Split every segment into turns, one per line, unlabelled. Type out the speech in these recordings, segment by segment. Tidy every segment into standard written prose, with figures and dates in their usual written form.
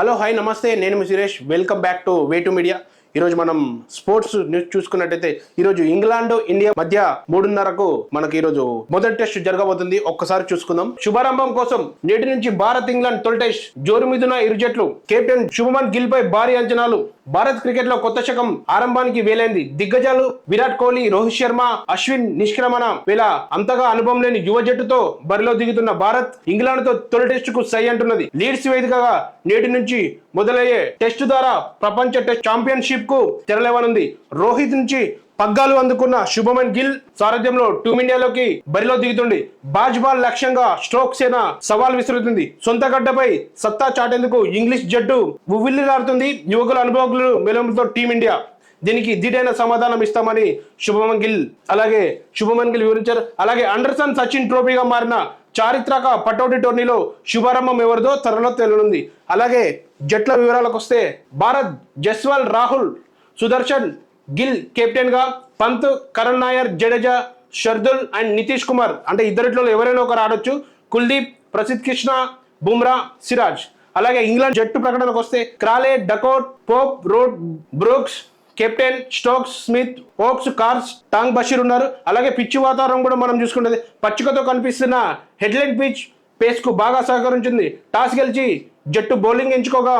Hello hi నమస్తే, నేను మీ Suresh. Welcome back to way to media. ఈరోజు మనం స్పోర్ట్స్ న్యూస్ చూసుకున్నట్టయితే ఈరోజు ఇంగ్లాండ్ ఇండియా మధ్య 3:30కు మనకి ఈరోజు మొదటి టెస్ట్ జరగబోతుంది. ఒక్కసారి చూసుకుందాం. శుభారంభం కోసం నేటి నుంచి భారత్ ఇంగ్లాండ్ తొలి టెస్ట్. జోరు మీదున్న ఇరు జట్లు. కెప్టెన్ శుభమన్ గిల్ పై భారీ అంచనాలు. భారత్ క్రికెట్ లో కొత్త శకం ఆరంభానికి వేలైంది. దిగ్గజాలు విరాట్ కోహ్లీ, రోహిత్ శర్మ, అశ్విన్ నిష్క్రమణ వేళ అంతగా అనుభవం లేని యువ జట్టుతో బరిలో దిగుతున్న భారత్ ఇంగ్లాండ్ తో తొలి టెస్ట్ కు సై అంటున్నది. లీడ్స్ వేదికగా నేటి నుంచి మొదలయ్యే టెస్టు ద్వారా ప్రపంచ టెస్ట్ ఛాంపియన్షిప్ కు తెరలేవనుంది. రోహిత్ నుంచి పగ్గాలు అందుకున్న శుభమన్ గిల్ సారథ్యంలో టీమిండియాలోకి బరిలో దిగుతుంది. బాజ్ బాల్ లక్ష్యంగా స్ట్రోక్ సేన సవాల్ విసురుతుంది. సొంత గడ్డపై సత్తా చాటేందుకు ఇంగ్లీష్ జట్టు ఉవ్విల్లిలాడుతుంది. యువకుల అనుభవకులు మెలంతో టీమిండియా దీనికి ధీటైన సమాధానం ఇస్తామని శుభమన్ గిల్ వివరించారు. అలాగే అండర్సన్ సచిన్ ట్రోఫీగా మారిన చారిత్రక పటౌటి టోర్నీలో శుభారంభం ఎవరిదో త్వరలో తేలనుంది. అలాగే జట్ల వివరాలకు వస్తే భారత్ జస్వాల్, రాహుల్, సుదర్శన్, గిల్ కెప్టెన్ గా, పంత్, కరణ్ నాయర్, జడేజా, షర్దుల్ అండ్ నితీష్ కుమార్ అంటే ఇద్దరిలో ఎవరైనా ఒకరు ఆడొచ్చు. కుల్దీప్, ప్రసిద్ధ్ కృష్ణ, బుమ్రా, సిరాజ్. అలాగే ఇంగ్లాండ్ జట్టు ప్రకటనకు వస్తే Crawley, Duckett, Pope, Root, Brooks captain, Stokes, Smith, Woakes, Carse, Tongue Bashir ఉన్నారు. అలాగే పిచ్చి వాతావరణం కూడా మనం చూసుకుంటే పచ్చికతో కనిపిస్తున్న హెడ్లైన్ పిచ్ పేస్ కు బాగా సహకరించింది. టాస్ గెలిచి జట్టు బౌలింగ్ ఎంచుకోగా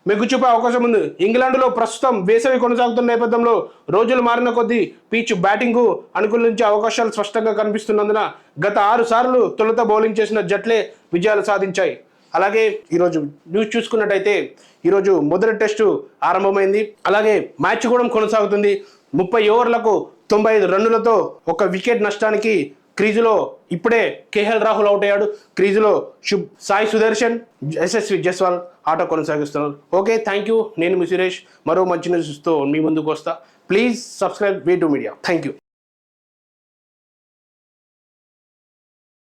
మెగ్గు చూపే అవకాశం ఉంది. ఇంగ్లాండ్లో ప్రస్తుతం వేసవి కొనసాగుతున్న నేపథ్యంలో రోజులు మారిన కొద్దీ పిచ్ బ్యాటింగ్ కు అనుకూలించే అవకాశాలు స్పష్టంగా కనిపిస్తున్నందున గత 6 సార్లు తొలుత బౌలింగ్ చేసిన జట్లే విజయాలు సాధించాయి. అలాగే ఈరోజు న్యూస్ చూసుకున్నట్టయితే ఈరోజు మొదటి టెస్టు ఆరంభమైంది. అలాగే మ్యాచ్ కూడా కొనసాగుతుంది. 30 ఓవర్లకు 95 రన్నులతో ఒక వికెట్ నష్టానికి క్రీజులో ఇప్పుడే కేఎల్ రాహుల్ అవుట్ అయ్యాడు. క్రీజులో సాయి సుదర్శన్, యశస్వి జైస్వాల్ ఆట కొనసాగిస్తున్నారు. Okay, thank you. నేను మీ సురేష్. మరో మంచి న్యూస్తో మీ ముందుకు వస్తా. Please subscribe way to media. Thank you.